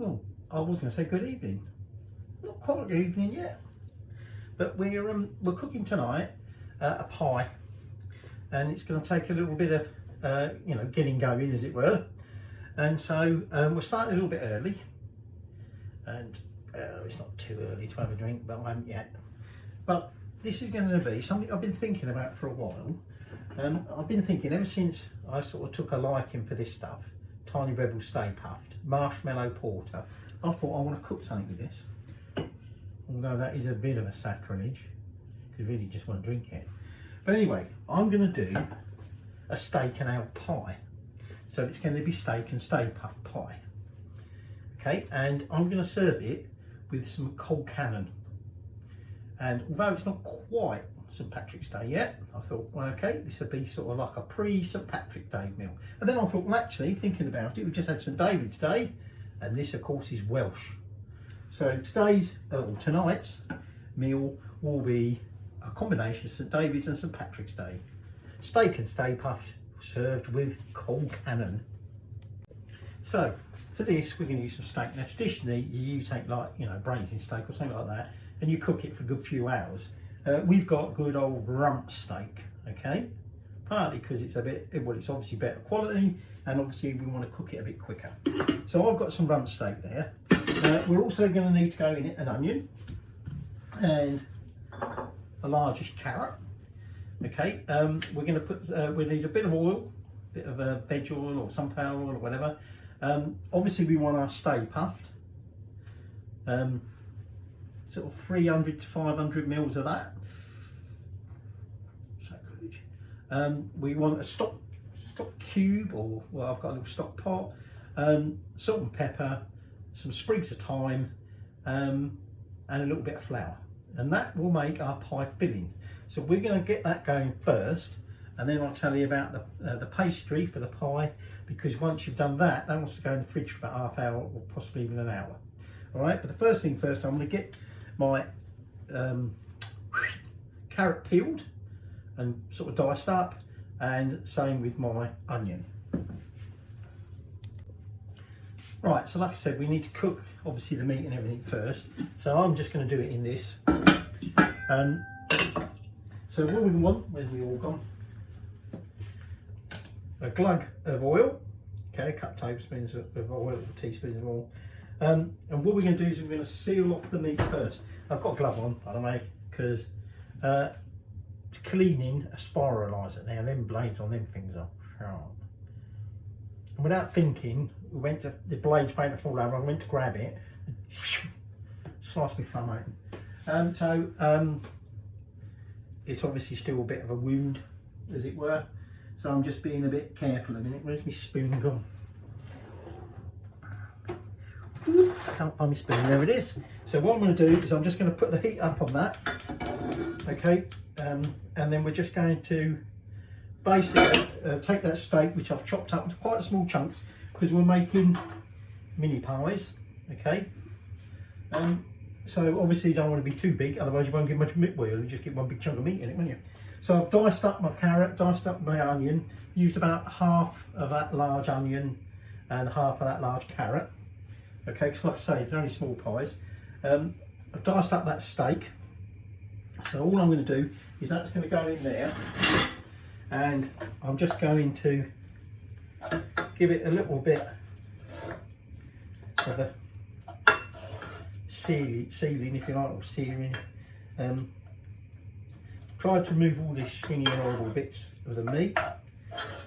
well, I was going to say good evening. Not quite good evening yet, but we're cooking tonight a pie, and it's going to take a little bit of you know, getting going, as it were. And so we're starting a little bit early, and it's not too early to have a drink, but I haven't yet. But this is going to be something I've been thinking about for a while. I've been thinking ever since I sort of took a liking for this stuff, Tiny Rebel Stay Puft, Marshmallow Porter. I thought I want to cook something with this, although that is a bit of a sacrilege, because I really just want to drink it. But anyway, I'm going to do a steak and ale pie. So it's going to be steak and stay puff pie. Okay, and I'm going to serve it with some cold cannon. And although it's not quite St Patrick's Day yet, I thought, well, okay, this would be sort of like a pre-St Patrick's Day meal. And then I thought, well, actually, thinking about it, we just had St David's Day, and this, of course, is Welsh. So tonight's meal will be a combination of St David's and St Patrick's Day. Steak and stay puffed, served with cold cannon. So for this, we're going to use some steak. Now, traditionally, you take, like, you know, braising steak or something like that, and you cook it for a good few hours. We've got good old rump steak, okay? Partly because it's a bit, well, it's obviously better quality, and obviously we want to cook it a bit quicker. So I've got some rump steak there. We're also going to need to go in it an onion and a largish carrot. Okay, we're going to put, we need a bit of oil, a bit of veg oil or sunflower oil or whatever. Obviously we want our stay puffed. Sort of 300 to 500 mils of that. Sacrilege. We want a stock cube, or, well, I've got a little stock pot, salt and pepper, some sprigs of thyme, and a little bit of flour. And that will make our pie filling. So we're going to get that going first, and then I'll tell you about the pastry for the pie, because once you've done that, that wants to go in the fridge for about half hour or possibly even an hour. All right, but the first thing first, I'm going to get my carrot peeled and sort of diced up, and same with my onion. Right, so like I said, we need to cook obviously the meat and everything first, so I'm just going to do it in this. So what we want, where's the oil gone? A glug of oil, okay, a couple of tablespoons of oil, or teaspoons of oil. And what we're going to do is we're going to seal off the meat first. I've got a glove on, by the way, because cleaning a spiraliser. Now, them blades on them things are sharp. And without thinking, the blades went to fall over. I went to grab it, and sliced my thumb open. It's obviously still a bit of a wound, as it were. So I'm just being a bit careful a minute. Where's my spoon gone? Can't find my spoon, there it is. So what I'm going to do is I'm just going to put the heat up on that, okay, and then we're just going to basically take that steak, which I've chopped up into quite small chunks, because we're making mini pies, okay. So obviously you don't want to be too big, otherwise you won't get much meat. Well, you'll just get one big chunk of meat in it, won't you? So I've diced up my carrot, diced up my onion, used about half of that large onion and half of that large carrot. Okay, because like I say, they're only small pies. I've diced up that steak. So all I'm going to do is that's going to go in there, and I'm just going to give it a little bit of a sealing, if you like, or searing. Try to remove all these stringy and horrible bits of the meat.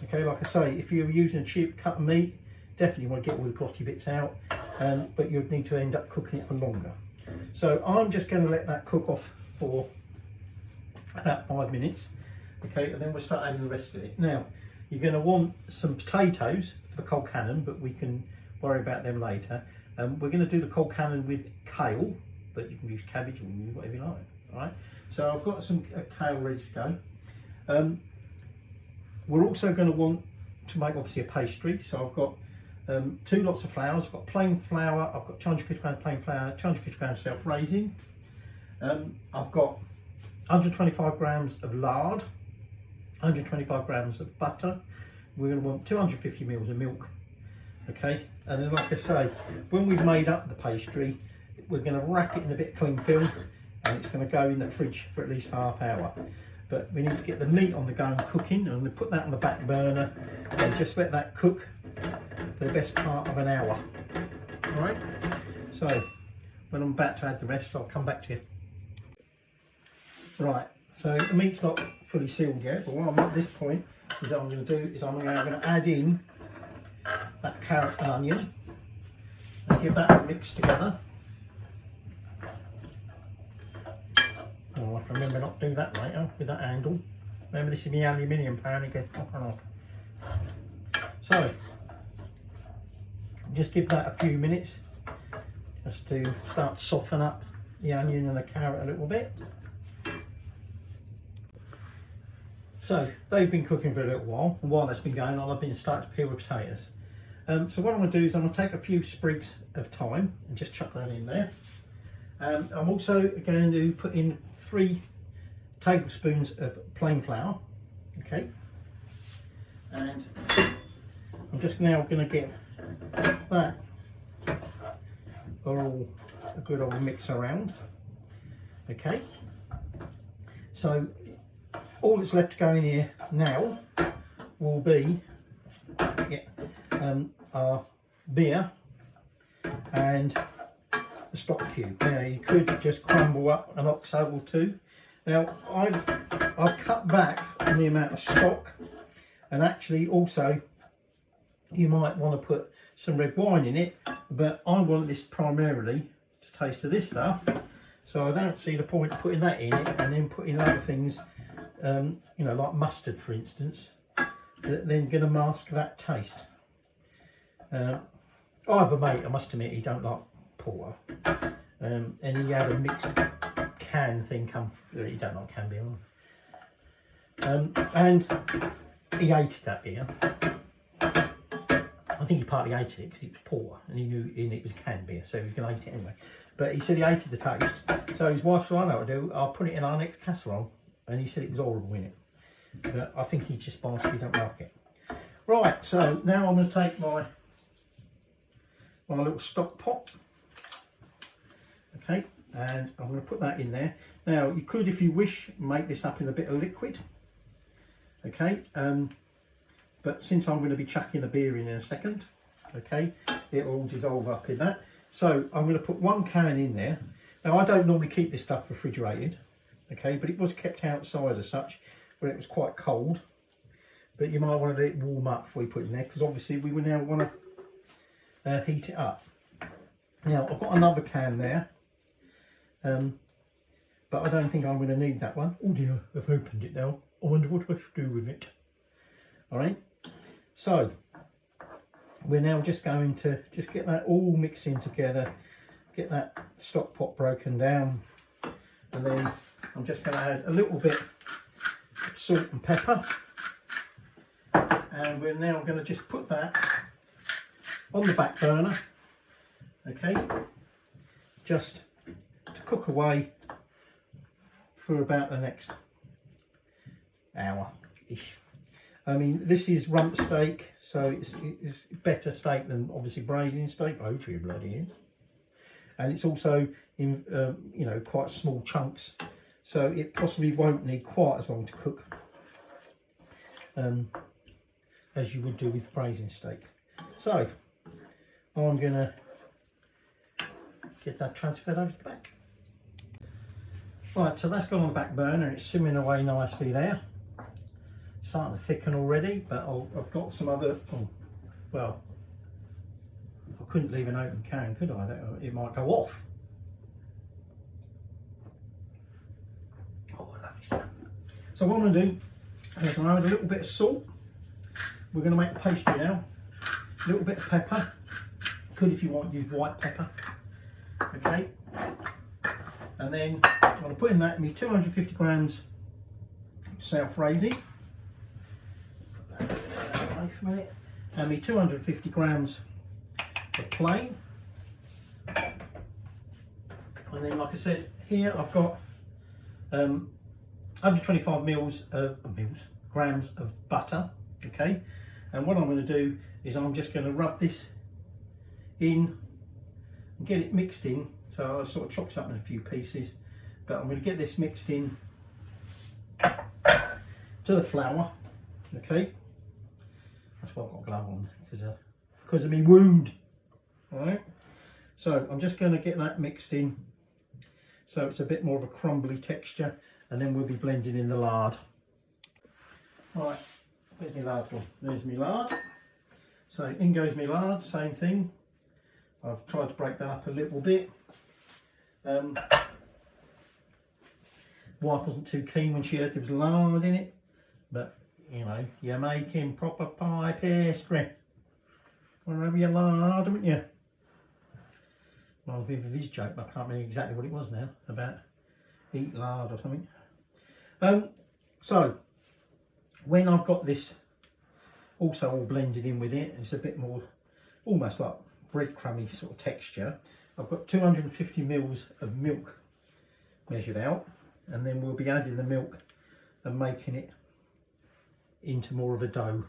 Okay, like I say, if you're using a cheap cut of meat, definitely want to get all the grotty bits out, but you'd need to end up cooking it for longer. So I'm just going to let that cook off for about 5 minutes, okay, and then we'll start adding the rest of it. Now, you're going to want some potatoes for the cold cannon, but we can worry about them later. We're going to do the cold cannon with kale, but you can use cabbage or whatever you like. All right, so I've got some kale ready to go. We're also going to want to make obviously a pastry, so I've got 2 lots of flours. I've got plain flour, I've got 250 grams plain flour, 250 grams self-raising. I've got 125 grams of lard, 125 grams of butter. We're going to want 250 mils of milk. Okay, And then, like I say, when we've made up the pastry, we're going to wrap it in a bit of cling film, and it's going to go in the fridge for at least half hour. But we need to get the meat on the go and cooking, and we put that on the back burner and just let that cook for the best part of an hour. All right. So when I'm about to add the rest, I'll come back to you. Right. So the meat's not fully sealed yet, but what I'm at this point is what I'm going to do is I'm now going to add in that carrot and onion and give that a mix together. Oh, I have to remember not to do that later with that handle. Remember, this is my aluminium pan, it goes off and off. So just give that a few minutes just to start to soften up the onion and the carrot a little bit. So they've been cooking for a little while, and while that's been going on, I've been starting to peel the potatoes. So what I'm going to do is I'm going to take a few sprigs of thyme and just chuck that in there. I'm also going to put in 3 tablespoons of plain flour, okay, and I'm just now going to get that all a good old mix around, okay. So all that's left to go in here now will be our beer and the stock cube. Now you could just crumble up an ox oval too. Now I've cut back on the amount of stock, and actually also you might want to put some red wine in it, but I want this primarily to taste of this stuff, so I don't see the point of putting that in it and then putting other things, you know, like mustard for instance, that then going to mask that taste. I have a mate, I must admit, he don't like porter, and he had a mixed can thing come through. He don't like canned beer, and he hated that beer. I think he partly hated it because it was porter and he knew it was canned beer, so he was going to hate it anyway. But he said he hated the taste, so his wife said, I know what to do, I'll put it in our next casserole, and he said it was horrible in it. But I think he's just biased, he don't like it. Right, so now I'm going to take my little stock pot, okay, and I'm going to put that in there. Now you could, if you wish, make this up in a bit of liquid, okay, but since I'm going to be chucking the beer in a second, okay, it will dissolve up in that. So I'm going to put 1 can in there. Now I don't normally keep this stuff refrigerated, okay, but it was kept outside as such where it was quite cold, but you might want to let it warm up before you put it in there, because obviously we would now want to heat it up. Now I've got another can there, but I don't think I'm going to need that one. Oh dear, I've opened it now. I wonder what I should do with it. Alright, so we're now just going to just get that all mixed in together, get that stock pot broken down, and then I'm just going to add a little bit of salt and pepper, and we're now going to just put that on the back burner, okay, just to cook away for about the next hour-ish. I mean, this is rump steak, so it's better steak than obviously braising steak. Hopefully it bloody is. And it's also in, you know, quite small chunks, so it possibly won't need quite as long to cook as you would do with braising steak. So I'm going to get that transferred over to the back. Right, so that's gone on the back burner and it's simmering away nicely there. Starting to thicken already, but I've got some other, well, I couldn't leave an open can, could I? It might go off. Oh, lovely stuff. So what I'm going to do is I'm going to add a little bit of salt. We're going to make the pastry now. A little bit of pepper. Could, if you want, use white pepper. Okay. And then I'm going to put in that me 250 grams of self-raising. Put that away for a minute. And me 250 grams of plain. And then, like I said, here I've got 125 grams of butter. Okay. And what I'm going to do is I'm just going to rub this in and get it mixed in. So I sort of chopped it up in a few pieces, but I'm going to get this mixed in to the flour. Okay, that's why I've got a glove on, because of my wound. All right, so I'm just going to get that mixed in so it's a bit more of a crumbly texture, and then we'll be blending in the lard. All right, where's my lard gone? There's my lard. So in goes my lard, same thing. I've tried to break that up a little bit. Wife wasn't too keen when she heard there was lard in it, but you know, you're making proper pie pastry. Wherever you lard, haven't you? Well, a bit of his joke, but I can't remember exactly what it was now, about eat lard or something. So, when I've got this also all blended in with it, it's a bit more, almost like breadcrumby sort of texture. I've got 250 mils of milk measured out, and then we'll be adding the milk and making it into more of a dough.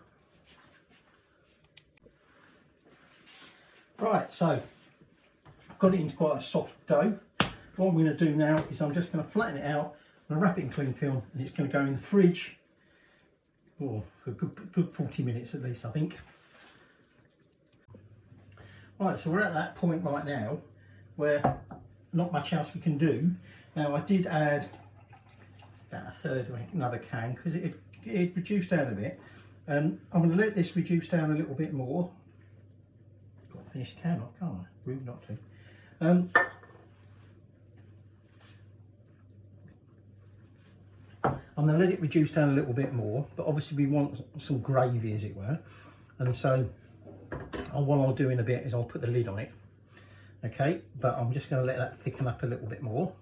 Right, so I've got it into quite a soft dough. What I'm going to do now is I'm just going to flatten it out, I'm going to wrap it in cling film, and it's going to go in the fridge for a good 40 minutes at least, I think. Right, so we're at that point right now where not much else we can do. Now I did add about a third of another can because it reduced down a bit. I'm going to let this reduce down a little bit more. Got to finish the can off, can't I? Rude not to. I'm going to let it reduce down a little bit more, but obviously we want some gravy, as it were, and so what I'll do in a bit is I'll put the lid on it. Okay, but I'm just going to let that thicken up a little bit more.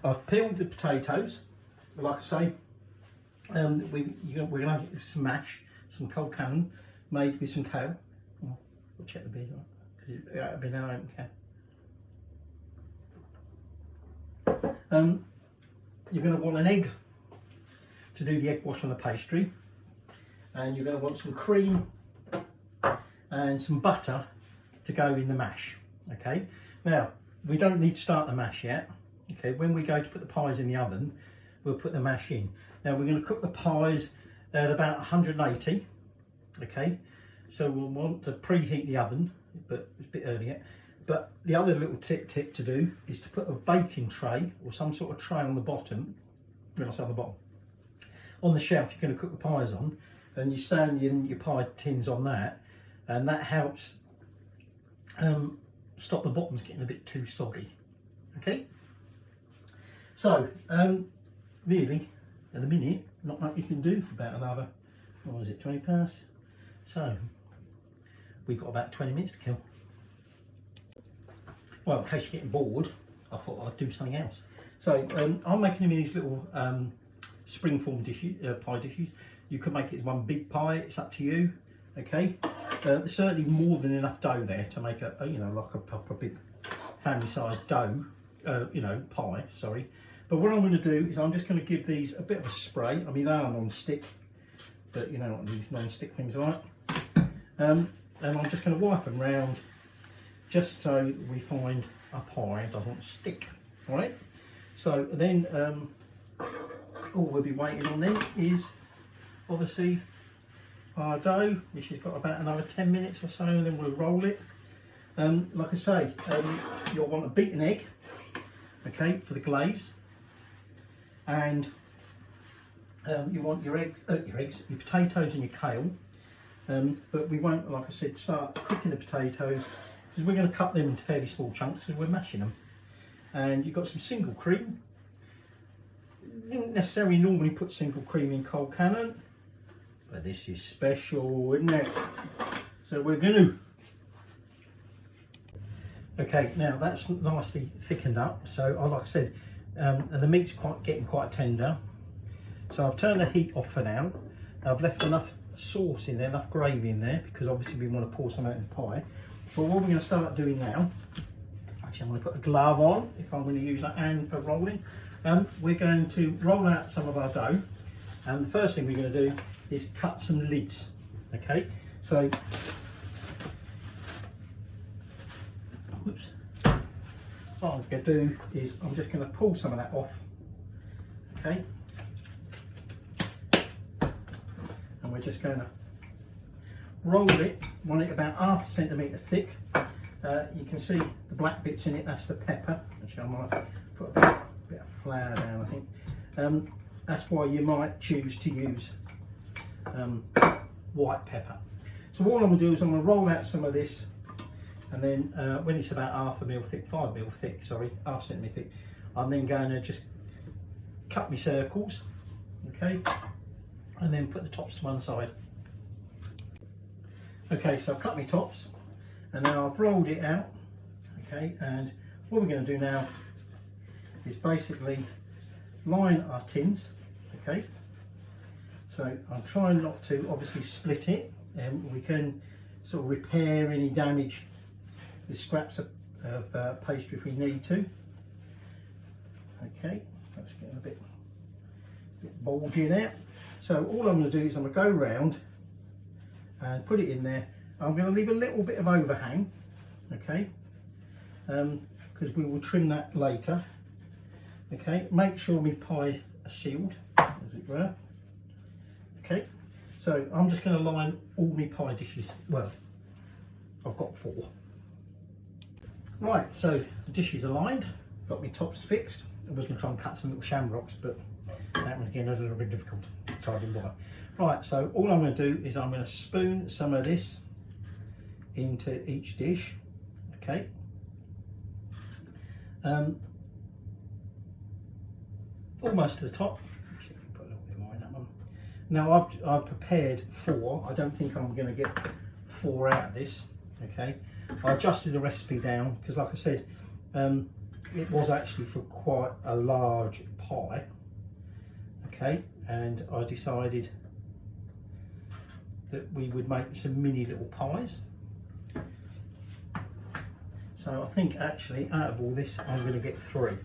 I've peeled the potatoes, like I say. We're going to have some mash, some cold cannon made with some kale. Oh, we'll check the bead on because it'll be an open can. You're going to want an egg to do the egg wash on the pastry, and you're going to want some cream and some butter to go in the mash. Okay, now we don't need to start the mash yet. Okay, when we go to put the pies in the oven, we'll put the mash in. Now we're going to cook the pies at about 180. Okay, so we'll want to preheat the oven, but it's a bit earlier. But the other little tip to do is to put a baking tray or some sort of tray on the bottom, when I say on the bottom, on the shelf you're going to cook the pies on, and you stand your pie tins on that, and that helps stop the bottoms getting a bit too soggy. Okay, so really at the minute not much you can do for about another, what was it, 20 past, so we've got about 20 minutes to kill. Well, in case you're getting bored, I thought I'd do something else. So I'm making them in these little springform dishes, pie dishes. You can make it as one big pie, it's up to you. Okay, there's certainly more than enough dough there to make a you know, like a proper big family size dough, you know, pie, sorry. But what I'm going to do is I'm just going to give these a bit of a spray. I mean, they are non-stick, but you know what these non-stick things are like. And I'm just going to wipe them round just so we find a pie doesn't stick. All right, so then all we'll be waiting on then is obviously our dough, which has got about another 10 minutes or so, and then we'll roll it. Like I say, you'll want a beaten egg, okay, for the glaze, and you want your eggs, your potatoes and your kale, but we won't, like I said, start cooking the potatoes because we're going to cut them into fairly small chunks because we're mashing them. And you've got some single cream. You don't necessarily normally put single cream in cold cannon, but this is special, isn't it? So we're going to. Okay, now that's nicely thickened up. So like I said, and the meat's getting quite tender. So I've turned the heat off for now. I've left enough sauce in there, enough gravy in there, because obviously we want to pour some out in the pie. But what we're going to start doing now, actually I'm going to put a glove on if I'm going to use that hand for rolling. We're going to roll out some of our dough, and the first thing we're going to do is cut some lids. Okay, so what I'm going to do is I'm just going to pull some of that off, okay, and we're just going to roll it, want it about 1/2 centimetre thick. You can see the black bits in it, that's the pepper. Actually, I might put a bit of flour down, I think. That's why you might choose to use white pepper. So all I'm going to do is I'm going to roll out some of this, and then when it's about 1/2 mil thick, 5 mil thick, sorry, 1/2 centimetre thick, I'm then going to just cut my circles, okay, and then put the tops to one side. Okay, so I've cut my tops, and now I've rolled it out, okay, and what we're going to do now is basically line our tins, okay. So I'm trying not to obviously split it, and we can sort of repair any damage with scraps of pastry if we need to. Okay, that's getting a bit bulgy there. So all I'm going to do is I'm going to go round and put it in there. I'm going to leave a little bit of overhang, okay, because we will trim that later. Okay, make sure my pies are sealed, as it were. Okay, so I'm just going to line all my pie dishes. Well, I've got 4. Right, so the dishes are lined, got my tops fixed. I was going to try and cut some little shamrocks, but that was again a little bit difficult. Tidying by. Right, so all I'm going to do is I'm going to spoon some of this into each dish. Okay. Almost to the top. Actually, put a little bit more in that one. Now I've prepared 4. I don't think I'm going to get 4 out of this. Okay. I adjusted the recipe down because, like I said, it was actually for quite a large pie. Okay, and I decided that we would make some mini little pies. So I think actually out of all this I'm going to get 3.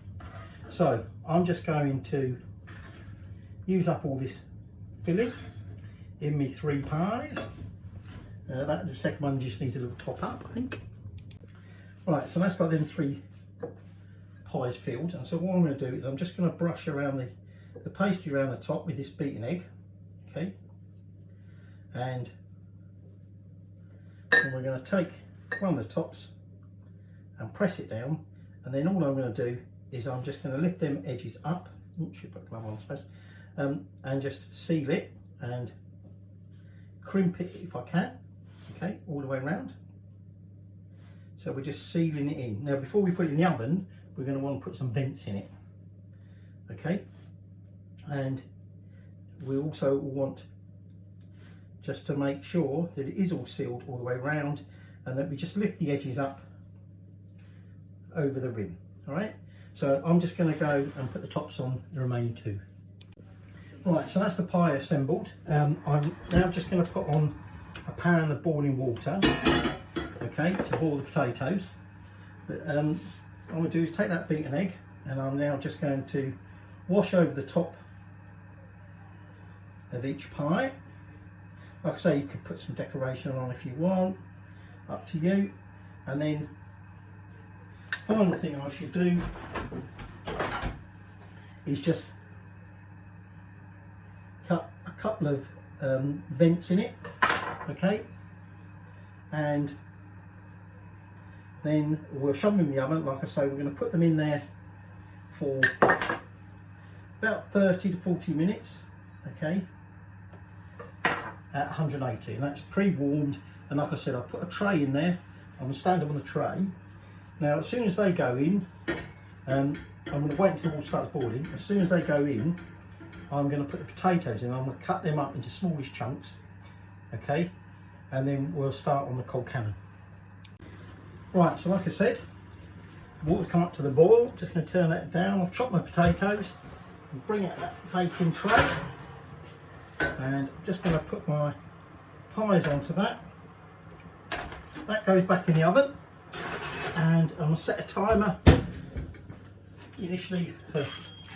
So I'm just going to use up all this filling in me 3 pies. The second one just needs a little top up, I think. Right, so that's got them 3 pies filled, and so what I'm going to do is I'm just going to brush around the pastry around the top with this beaten egg, okay, and then we're going to take one of the tops and press it down, and then all I'm going to do is I'm just going to lift them edges up. Should put a glove on, I suppose, and just seal it and crimp it if I can, okay, all the way around. So we're just sealing it in. Now before we put it in the oven, we're going to want to put some vents in it, okay, and we also want just to make sure that it is all sealed all the way around, and that we just lift the edges up over the rim. All right, so I'm just going to go and put the tops on the remaining 2. Right, so that's the pie assembled. I'm now just going to put on a pan of boiling water, okay, to boil the potatoes. But what I'm going to do is take that beaten egg, and I'm now just going to wash over the top of each pie. Like I say, you could put some decoration on if you want, up to you. And then final thing I should do is just cut a couple of vents in it, okay, and then we'll shove them in the oven. Like I say, we're going to put them in there for about 30 to 40 minutes, okay, at 180, and that's pre-warmed. And like I said, I've put a tray in there. I'm going to stand them on the tray. Now as soon as they go in, I'm going to wait until the water starts boiling. As soon as they go in, I'm going to put the potatoes in. I'm going to cut them up into smallish chunks, okay, and then we'll start on the cold cannon. Right, so like I said, water's come up to the boil. Just going to turn that down. I've chopped my potatoes and bring out that baking tray, and I'm just going to put my pies onto that. That goes back in the oven, and I'm going to set a timer initially for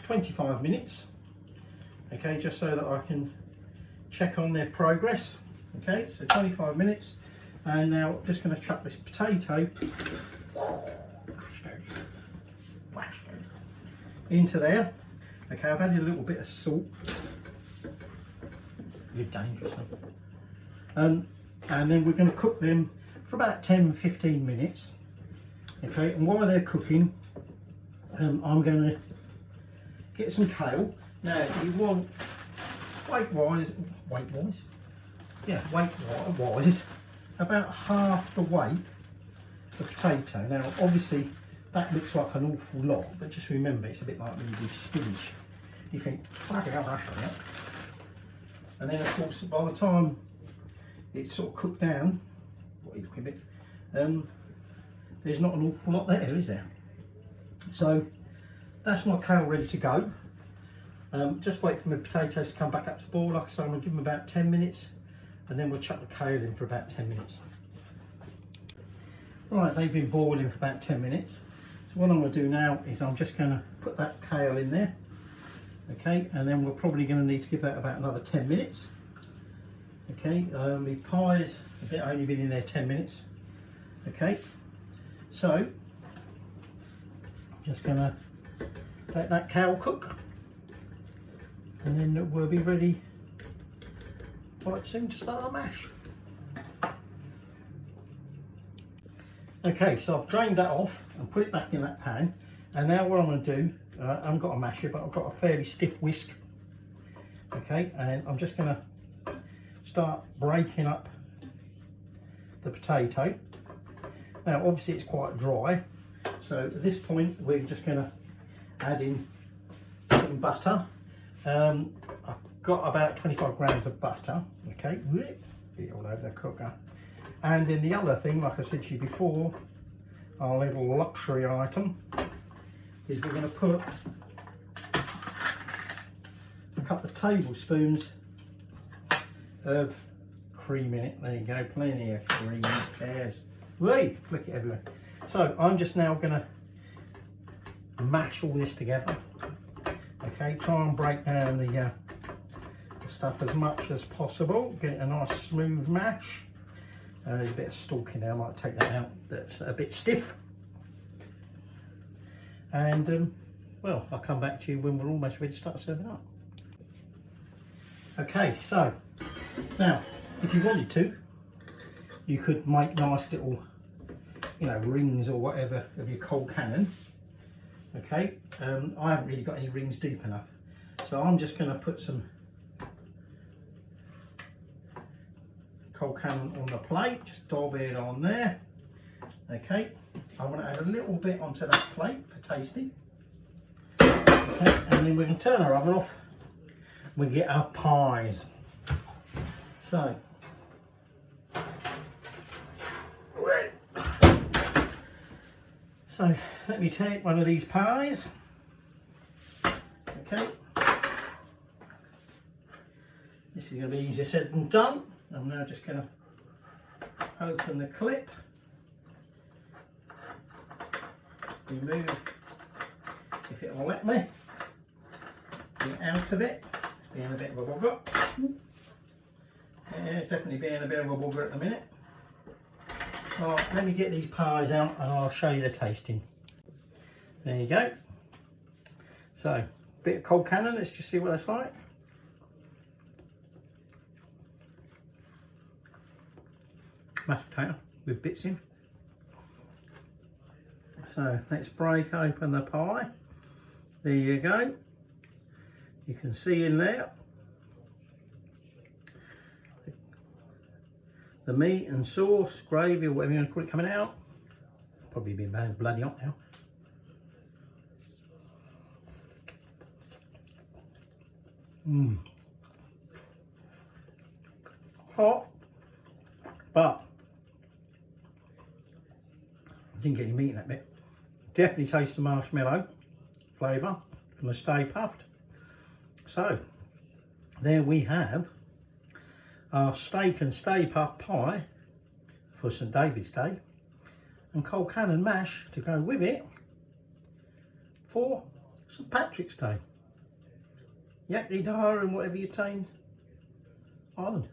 25 minutes, okay, just so that I can check on their progress. Okay, so 25 minutes, and now I'm just going to chuck this potato into there. Okay, I've added a little bit of salt. Live dangerously. And then we're going to cook them for about 10-15 minutes. Okay, and while they're cooking, I'm going to get some kale. Now, you want weight-wise, about half the weight of potato. Now, obviously, that looks like an awful lot, but just remember, it's a bit like when you do spinach. You think, fuck it, that's right. And then, of course, by the time it's sort of cooked down, what are you looking at? There's not an awful lot there, is there? So that's my kale ready to go. Just wait for my potatoes to come back up to boil. Like I say, I'm going to give them about 10 minutes and then we'll chuck the kale in for about 10 minutes. Right, they've been boiling for about 10 minutes. So what I'm going to do now is I'm just going to put that kale in there. Okay, and then we're probably going to need to give that about another 10 minutes. Okay, the pie's only been in there 10 minutes. Okay, so I'm just going to let that kale cook and then we'll be ready quite soon to start the mash. Okay, so I've drained that off and put it back in that pan, and now what I'm going to do, I haven't got a masher, but I've got a fairly stiff whisk. Okay, and I'm just going to start breaking up the potato. Now obviously it's quite dry, so at this point we're just going to add in some butter. I've got about 25 grams of butter. Okay, get it all over the cooker. And then the other thing, like I said to you before, our little luxury item, is we're going to put a couple of tablespoons of cream in it. There you go, plenty of cream. There's, wait, flick it everywhere. So I'm just now going to mash all this together. Okay, try and break down the stuff as much as possible. Get a nice smooth mash. There's a bit of stalk in there, I might take that out, that's a bit stiff. And well, I'll come back to you when we're almost ready to start serving up. Okay, so now if you wanted to, you could make nice little, you know, rings or whatever of your cold cannon. Okay, I haven't really got any rings deep enough, so I'm just going to put some cold cannon on the plate, just dob it on there. Okay, I want to add a little bit onto that plate for tasting. Okay, and then we can turn our oven off. We get our pies. So, let me take one of these pies. Okay, this is going to be easier said than done. I'm now just going to open the clip, remove, if it will let me, get out of it. It's being a bit of a bugger. Yeah, it's definitely being a bit of a bugger at the minute. Right, let me get these pies out and I'll show you the tasting. There you go. So, bit of cold cannon, let's just see what that's like. Mashed potato with bits in. So let's break open the pie. There you go. You can see in there the meat and sauce, gravy, or whatever you want to call it, coming out. Probably been bloody hot now. Hot, but I didn't get any meat in that bit. Definitely taste the marshmallow flavour from the Stay Puft. So there we have our steak and Stay Puft pie for St David's Day, and cold cannon mash to go with it for St Patrick's Day. Yakety dar and whatever you tamed Ireland.